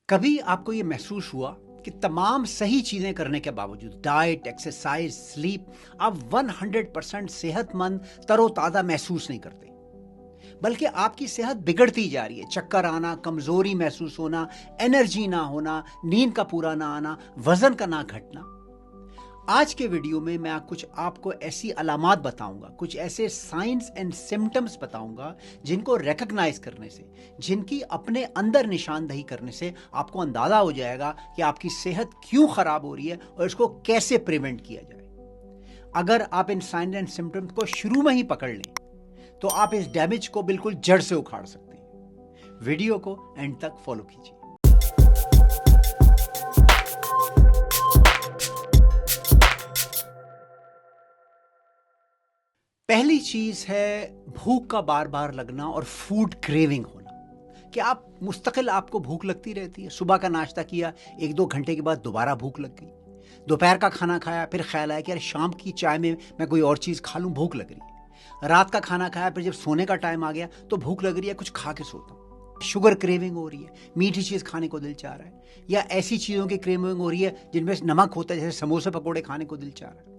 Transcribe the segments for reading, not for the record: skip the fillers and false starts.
कभी आपको ये महसूस हुआ कि तमाम सही चीज़ें करने के बावजूद डाइट, एक्सरसाइज, स्लीप आप 100% सेहतमंद, तरोताज़ा महसूस नहीं करते, बल्कि आपकी सेहत बिगड़ती जा रही है। चक्कर आना, कमज़ोरी महसूस होना, एनर्जी ना होना, नींद का पूरा ना आना, वज़न का ना घटना। आज के वीडियो में मैं कुछ आपको ऐसी अलामात बताऊंगा, कुछ ऐसे साइंस एंड सिम्टम्स बताऊंगा जिनको रिकॉग्नाइज करने से, जिनकी अपने अंदर निशानदही करने से आपको अंदाजा हो जाएगा कि आपकी सेहत क्यों खराब हो रही है और इसको कैसे प्रिवेंट किया जाए। अगर आप इन साइंस एंड सिम्टम्स को शुरू में ही पकड़ लें तो आप इस डैमेज को बिल्कुल जड़ से उखाड़ सकते हैं। वीडियो को एंड तक फॉलो कीजिए। पहली चीज है भूख का बार बार लगना और फूड क्रेविंग होना। कि आप मुस्तकिल आपको भूख लगती रहती है। सुबह का नाश्ता किया, 1-2 घंटे के बाद दोबारा भूख लग गई। दोपहर का खाना खाया, फिर ख्याल आया कि यार शाम की चाय में मैं कोई और चीज़ खा लूँ, भूख लग रही है। रात का खाना खाया, फिर जब सोने का टाइम आ गया तो भूख लग रही है, कुछ खा के सोता हूँ। शुगर क्रेविंग हो रही है, मीठी चीज़ खाने को दिल चाह रहा है, या ऐसी चीज़ों की क्रेविंग हो रही है जिनमें नमक होता है, जैसे समोसे पकौड़े खाने को दिल चाह रहा है।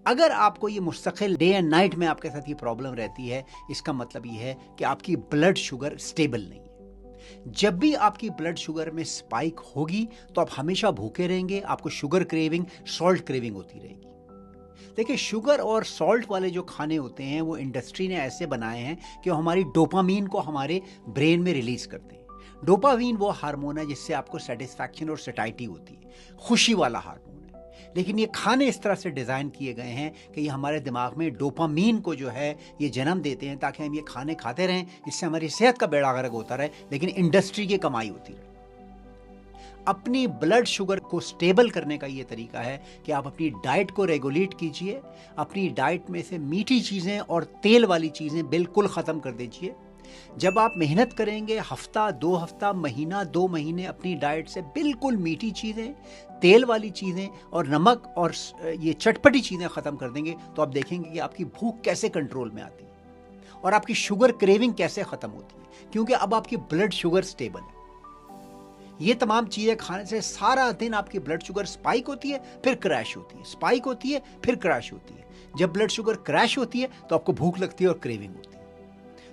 अगर आपको ये मुस्तकिल डे एंड नाइट में आपके साथ ये प्रॉब्लम रहती है, इसका मतलब ये है कि आपकी ब्लड शुगर स्टेबल नहीं है। जब भी आपकी ब्लड शुगर में स्पाइक होगी तो आप हमेशा भूखे रहेंगे, आपको शुगर क्रेविंग, सॉल्ट क्रेविंग होती रहेगी। देखिए, शुगर और सॉल्ट वाले जो खाने होते हैं वो इंडस्ट्री ने ऐसे बनाए हैं कि वो हमारी डोपामीन को हमारे ब्रेन में रिलीज करते हैं। डोपामीन वो हार्मोन है जिससे आपको सेटिस्फैक्शन और सैटिस्फैक्शन होती है, खुशी वाला हार्मोन। लेकिन ये खाने इस तरह से डिज़ाइन किए गए हैं कि ये हमारे दिमाग में डोपामीन को जो है ये जन्म देते हैं, ताकि हम ये खाने खाते रहें, इससे हमारी सेहत का बेड़ा गर्क होता रहे, लेकिन इंडस्ट्री की कमाई होती रहे। अपनी ब्लड शुगर को स्टेबल करने का ये तरीका है कि आप अपनी डाइट को रेगुलेट कीजिए। अपनी डाइट में से मीठी चीज़ें और तेल वाली चीज़ें बिल्कुल ख़त्म कर दीजिए। जब आप मेहनत करेंगे, हफ्ता, 2 हफ्ता, महीना, 2 महीने अपनी डाइट से बिल्कुल मीठी चीज़ें, तेल वाली चीज़ें और नमक और ये चटपटी चीज़ें ख़त्म कर देंगे, तो आप देखेंगे कि आपकी भूख कैसे कंट्रोल में आती है और आपकी शुगर क्रेविंग कैसे ख़त्म होती है, क्योंकि अब आपकी ब्लड शुगर स्टेबल है। ये तमाम चीज़ें खाने से सारा दिन आपकी ब्लड शुगर स्पाइक होती है, फिर क्रैश होती है, स्पाइक होती है, फिर क्रैश होती है। जब ब्लड शुगर क्रैश होती है तो आपको भूख लगती है और क्रेविंग होती है।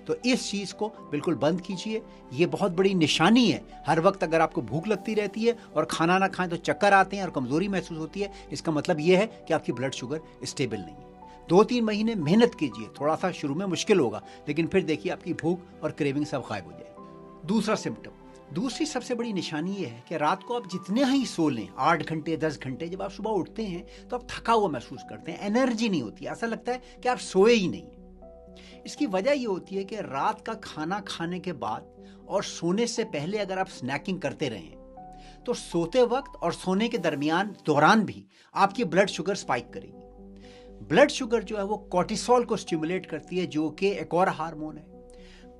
तो इस चीज़ को बिल्कुल बंद कीजिए। ये बहुत बड़ी निशानी है। हर वक्त अगर आपको भूख लगती रहती है और खाना ना खाएं तो चक्कर आते हैं और कमज़ोरी महसूस होती है, इसका मतलब ये है कि आपकी ब्लड शुगर स्टेबल नहीं है। 2-3 महीने मेहनत कीजिए, थोड़ा सा शुरू में मुश्किल होगा, लेकिन फिर देखिए आपकी भूख और क्रेविंग सब गायब हो जाएगी। दूसरा सिम्टम, दूसरी सबसे बड़ी निशानी ये है कि रात को आप जितने ही सो लें, 8 घंटे, 10 घंटे, जब आप सुबह उठते हैं तो आप थका हुआ महसूस करते हैं, एनर्जी नहीं होती, ऐसा लगता है कि आप सोए ही नहीं। इसकी वजह ये होती है कि रात का खाना खाने के बाद और सोने से पहले अगर आप स्नैकिंग करते रहें तो सोते वक्त और सोने के दौरान भी आपकी ब्लड शुगर स्पाइक करेगी। ब्लड शुगर जो है वो कॉर्टिसोल को स्टिमुलेट करती है, जो कि एक और हार्मोन है।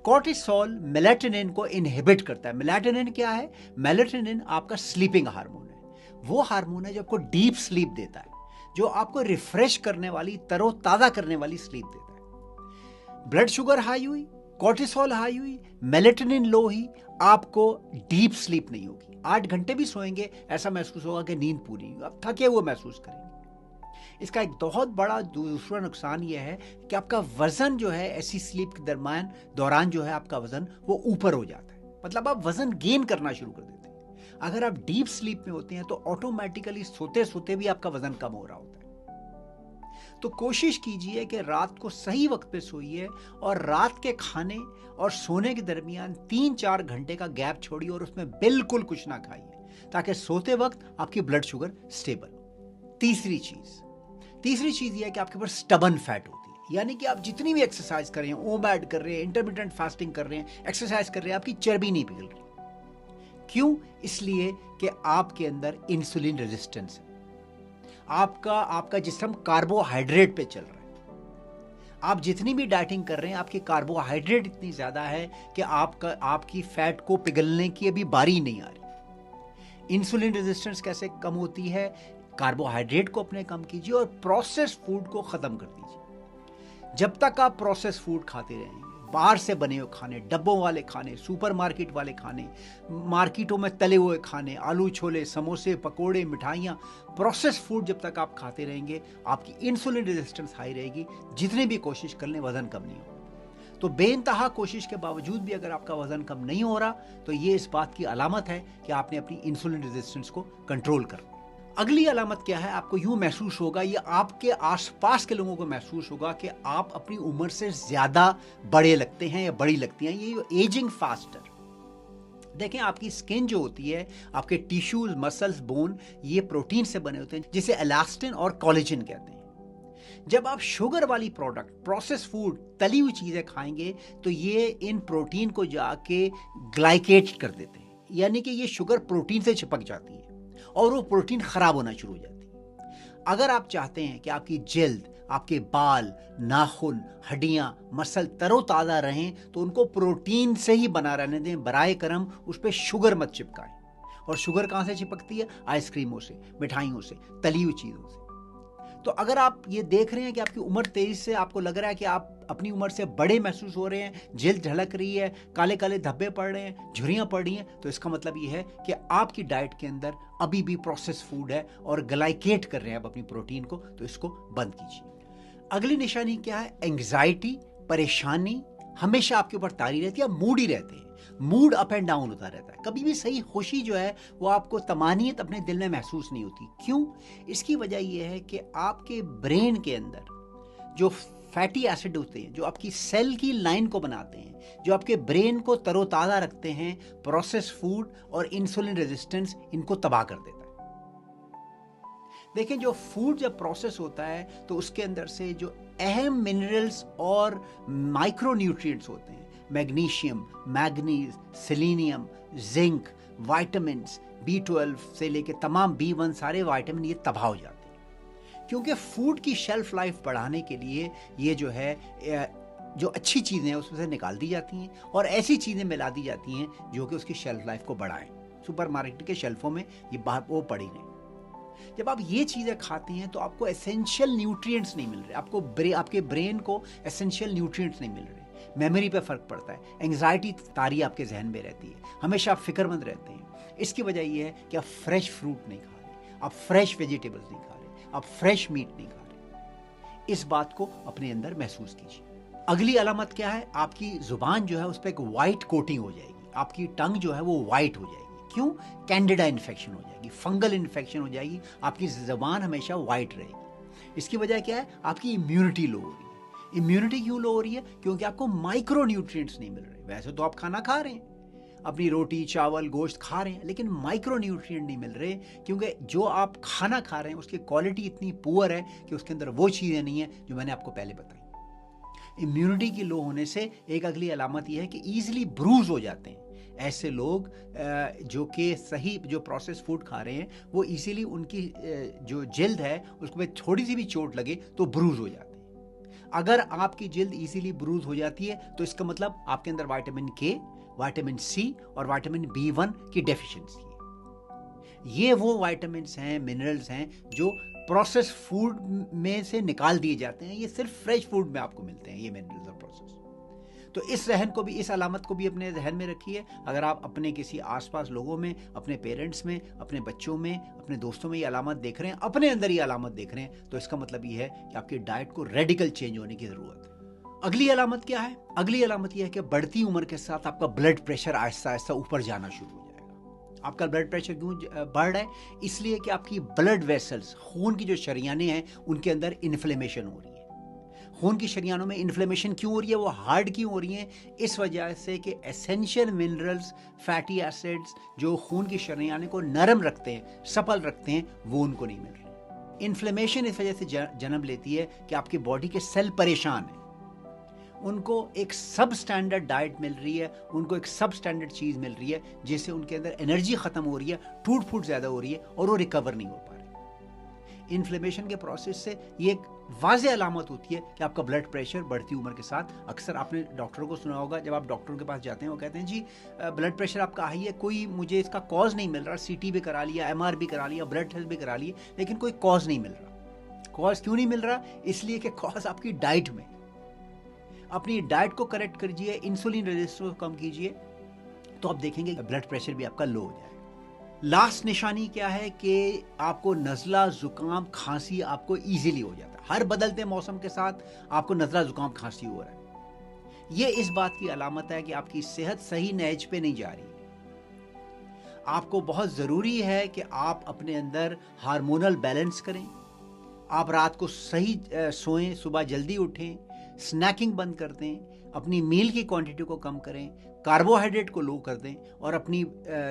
कॉर्टिसोल मेलाटोनिन को इनहिबिट करता है। मेलाटोनिन क्या है? मेलाटोनिन आपका स्लीपिंग हार्मोन है। वो हार्मोन है जो आपको डीप स्लीप देता है, जो आपको रिफ्रेश करने वाली, तरोताज़ा करने वाली स्लीप देता है। ब्लड शुगर हाई हुई, कॉर्टिसोल हाई हुई, मेलेटोनिन लो ही, आपको डीप स्लीप नहीं होगी। 8 घंटे भी सोएंगे, ऐसा महसूस होगा कि नींद पूरी हुई, आप थके हुए महसूस करेंगे। इसका एक बहुत बड़ा दूसरा नुकसान यह है कि आपका वजन जो है ऐसी स्लीप के दौरान जो है आपका वजन वो ऊपर हो जाता है, मतलब आप वजन गेन करना शुरू कर देते हैं। अगर आप डीप स्लीप में होते हैं तो ऑटोमेटिकली सोते सोते भी आपका वजन कम हो रहा होता है। तो कोशिश कीजिए कि रात को सही वक्त पे सोइए और रात के खाने और सोने के दरमियान 3-4 घंटे का गैप छोड़िए और उसमें बिल्कुल कुछ ना खाइए, ताकि सोते वक्त आपकी ब्लड शुगर स्टेबल हो। तीसरी चीज यह है कि आपके ऊपर स्टबन फैट होती है, यानी कि आप जितनी भी एक्सरसाइज कर रहे हैं, ओमैड कर रहे हैं, इंटरमिटेंट फास्टिंग कर रहे हैं, एक्सरसाइज कर रहे हैं, आपकी चर्बी नहीं पिघल रही। क्यों? इसलिए कि आपके अंदर इंसुलिन रेजिस्टेंस है। आपका जिस्म कार्बोहाइड्रेट पे चल रहा है। आप जितनी भी डाइटिंग कर रहे हैं, आपकी कार्बोहाइड्रेट इतनी ज़्यादा है कि आपकी फैट को पिघलने की अभी बारी नहीं आ रही। इंसुलिन रेजिस्टेंस कैसे कम होती है? कार्बोहाइड्रेट को अपने कम कीजिए और प्रोसेस्ड फूड को ख़त्म कर दीजिए। जब तक आप प्रोसेस्ड फूड खाते रहेंगे, बाहर से बने हुए खाने, डब्बों वाले खाने, सुपरमार्केट वाले खाने, मार्केटों में तले हुए खाने, आलू छोले, समोसे, पकोड़े, मिठाइयाँ, प्रोसेस फूड जब तक आप खाते रहेंगे, आपकी इंसुलिन रेजिस्टेंस हाई रहेगी। जितने भी कोशिश कर लें, वजन कम नहीं होगा। तो बेइंतहा कोशिश के बावजूद भी अगर आपका वजन कम नहीं हो रहा, तो ये इस बात की अलामत है कि आपने अपनी इंसुलिन रेजिस्टेंस को कंट्रोल कर। अगली अलामत क्या है? आपको यूं महसूस होगा, ये आपके आसपास के लोगों को महसूस होगा कि आप अपनी उम्र से ज्यादा बड़े लगते हैं या बड़ी लगती हैं। ये एजिंग फास्टर। देखें, आपकी स्किन जो होती है, आपके टिश्यूज, मसल्स, बोन, ये प्रोटीन से बने होते हैं, जिसे एलास्टिन और कोलेजन कहते हैं। जब आप शुगर वाली प्रोडक्ट, प्रोसेस फूड, तली हुई चीजें खाएंगे, तो ये इन प्रोटीन को जाके ग्लाइकेट कर देते हैं, यानी कि ये शुगर प्रोटीन से चिपक जाती है और वो प्रोटीन खराब होना शुरू हो जाती है। अगर आप चाहते हैं कि आपकी जल्द, आपके बाल, नाखून, हड्डियां, मसल तरोताजा रहें, तो उनको प्रोटीन से ही बना रहने दें। बराए करम उस पर शुगर मत चिपकाएं। और शुगर कहां से चिपकती है? आइसक्रीमों से, मिठाइयों से, तली हुई चीजों से। तो अगर आप ये देख रहे हैं कि आपकी उम्र तेजी से, आपको लग रहा है कि आप अपनी उम्र से बड़े महसूस हो रहे हैं, जल्द ढलक रही है, काले काले धब्बे पड़ रहे हैं, झुर्रियां पड़ रही हैं, तो इसका मतलब ये है कि आपकी डाइट के अंदर अभी भी प्रोसेस फूड है और ग्लाइकेट कर रहे हैं आप अपनी प्रोटीन को, तो इसको बंद कीजिए। अगली निशानी क्या है? एंग्जाइटी, परेशानी हमेशा आपके ऊपर तारी रहती है, मूडी रहते हैं, मूड अप एंड डाउन होता रहता है। कभी भी सही खुशी जो है वो आपको तमानियत अपने दिल में महसूस नहीं होती। क्यों? इसकी वजह यह है कि आपके ब्रेन के अंदर जो फैटी एसिड होते हैं, जो आपकी सेल की लाइन को बनाते हैं, जो आपके ब्रेन को तरोताज़ा रखते हैं, प्रोसेस फूड और इंसुलिन रेजिस्टेंस इनको तबाह कर देता है। देखें, जो फूड जब प्रोसेस होता है तो उसके अंदर से जो अहम मिनरल्स और माइक्रो न्यूट्रिएंट्स होते हैं, magnesium, manganese, selenium, zinc, vitamins, B12 से लेके तमाम B1, सारे विटामिन ये तबाह हो जाते हैं। क्योंकि फूड की शेल्फ लाइफ बढ़ाने के लिए ये जो है जो अच्छी चीज़ें हैं उसमें से निकाल दी जाती हैं और ऐसी चीज़ें मिला दी जाती हैं जो कि उसकी शेल्फ लाइफ को बढ़ाएं। सुपरमार्केट के शेल्फों में ये वो पड़ी नहीं। जब आप ये चीज़ें खाती हैं तो आपको एसेंशियल न्यूट्रिएंट्स नहीं मिल रहे, आपके ब्रेन को एसेंशियल न्यूट्रिएंट्स नहीं मिल रहे, मेमोरी पे फर्क पड़ता है, एंग्जाइटी तारी आपके जहन में रहती है, हमेशा आप फिक्रमंद रहते हैं। इसकी वजह यह है कि आप फ्रेश फ्रूट नहीं खा रहे, आप फ्रेश वेजिटेबल्स नहीं खा रहे, आप फ्रेश मीट नहीं खा रहे। इस बात को अपने अंदर महसूस कीजिए। अगली अलामत क्या है? आपकी जुबान जो है उस पर एक वाइट कोटिंग हो जाएगी, आपकी टंग जो है वो वाइट हो जाएगी। क्यों? कैंडिडा इन्फेक्शन हो जाएगी, फंगल इन्फेक्शन हो जाएगी, आपकी ज़बान हमेशा वाइट रहेगी। इसकी वजह क्या है? आपकी इम्यूनिटी लो हो रही है। इम्यूनिटी क्यों लो हो रही है? क्योंकि आपको माइक्रो न्यूट्रिएंट्स नहीं मिल रहे। वैसे तो आप खाना खा रहे हैं, अपनी रोटी, चावल, गोश्त खा रहे हैं, लेकिन माइक्रो न्यूट्रिएंट नहीं मिल रहे, क्योंकि जो आप खाना खा रहे हैं उसकी क्वालिटी इतनी पुअर है कि उसके अंदर वो चीज़ें नहीं है जो मैंने आपको पहले बताई। इम्यूनिटी की लो होने से एक अगली अलामत यह है कि ईजिली ब्रूज हो जाते हैं। ऐसे लोग जो कि सही जो प्रोसेस फूड खा रहे हैं वो इजीली उनकी जो जल्द है उसको थोड़ी सी भी चोट लगे तो ब्रूज हो जाते हैं। अगर आपकी जल्द इजीली ब्रूज हो जाती है तो इसका मतलब आपके अंदर विटामिन के, विटामिन सी और विटामिन B1 की डेफिशिएंसी है। ये वो विटामिन्स हैं, मिनरल्स हैं जो प्रोसेस फूड में से निकाल दिए जाते हैं। ये सिर्फ फ्रेश फूड में आपको मिलते हैं, ये मिनरल्स और प्रोसेस। तो इस रहन को भी, इस अलामत को भी अपने जहन में रखिए। अगर आप अपने किसी आसपास लोगों में, अपने पेरेंट्स में, अपने बच्चों में, अपने दोस्तों में ये अलामत देख रहे हैं, अपने अंदर ये अलामत देख रहे हैं, तो इसका मतलब ये है कि आपकी डाइट को रेडिकल चेंज होने की ज़रूरत है। अगली अलामत क्या है? अगली अलामत यह है कि बढ़ती उम्र के साथ आपका ब्लड प्रेशर आहिस्ता आहिस्ता ऊपर जाना शुरू हो जाएगा। आपका ब्लड प्रेशर क्यों बढ़ रहा है? इसलिए कि आपकी ब्लड वेसल्स, खून की जो शरियानें हैं, उनके अंदर इन्फ्लेमेशन हो रही है। खून की शरियानों में इन्फ्लेमेशन क्यों हो रही है? वो हार्ड क्यों हो रही है? इस वजह से कि एसेंशियल मिनरल्स, फैटी एसिड्स जो खून की शरियानें को नरम रखते हैं, सपल रखते हैं, वो उनको नहीं मिल रहे। इन्फ्लेमेशन इस वजह से जन्म लेती है कि आपकी बॉडी के सेल परेशान हैं, उनको एक सब स्टैंडर्ड डाइट मिल रही है, उनको एक सब स्टैंडर्ड चीज़ मिल रही है जिससे उनके अंदर एनर्जी ख़त्म हो रही है, टूट फूट ज़्यादा हो रही है और वो रिकवर नहीं हो पा रहे। इन्फ्लेमेशन के प्रोसेस से ये एक वाज़ेह अलामत होती है कि आपका ब्लड प्रेशर बढ़ती उम्र के साथ, अक्सर आपने डॉक्टरों को सुना होगा, जब आप डॉक्टरों के पास जाते हैं वो कहते हैं जी ब्लड प्रेशर आपका हाई है, कोई मुझे इसका कॉज नहीं मिल रहा, CT भी करा लिया, MR भी करा लिया, ब्लड टेस्ट भी करा लिए, लेकिन कोई कॉज नहीं मिल रहा। कॉज क्यों नहीं मिल रहा? इसलिए कि कॉज आपकी डाइट में। अपनी डाइट को करेक्ट कीजिए, इंसुलिन रेजिस्टेंस को कम कीजिए, तो आप देखेंगे ब्लड प्रेशर भी आपका लो हो जाएगा। लास्ट निशानी क्या है कि आपको नज़ला, जुकाम, खांसी आपको इजीली हो जाता है। हर बदलते मौसम के साथ आपको नज़ला, जुकाम, खांसी हो रहा है। ये इस बात की अलामत है कि आपकी सेहत सही नहज पे नहीं जा रही है। आपको बहुत ज़रूरी है कि आप अपने अंदर हार्मोनल बैलेंस करें, आप रात को सही सोएं, सुबह जल्दी उठें, स्नैकिंग बंद कर दें, अपनी मील की क्वांटिटी को कम करें, कार्बोहाइड्रेट को लो कर दें और अपनी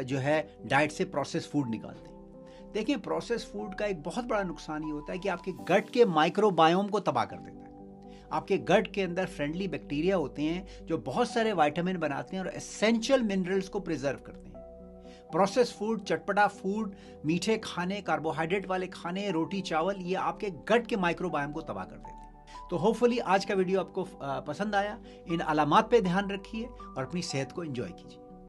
जो है डाइट से प्रोसेस फूड निकाल दें। देखिए, प्रोसेस फूड का एक बहुत बड़ा नुकसान ये होता है कि आपके गट के माइक्रोबायोम को तबाह कर देता है। आपके गट के अंदर फ्रेंडली बैक्टीरिया होते हैं जो बहुत सारे विटामिन बनाते हैं और एसेंशियल मिनरल्स को प्रिजर्व करते हैं। प्रोसेस फूड, चटपटा फूड, मीठे खाने, कार्बोहाइड्रेट वाले खाने, रोटी चावल, ये आपके गट के माइक्रोबायोम को तबाह कर देते हैं। तो होपफुली आज का वीडियो आपको पसंद आया। इन अलामात पे ध्यान रखिए और अपनी सेहत को एंजॉय कीजिए।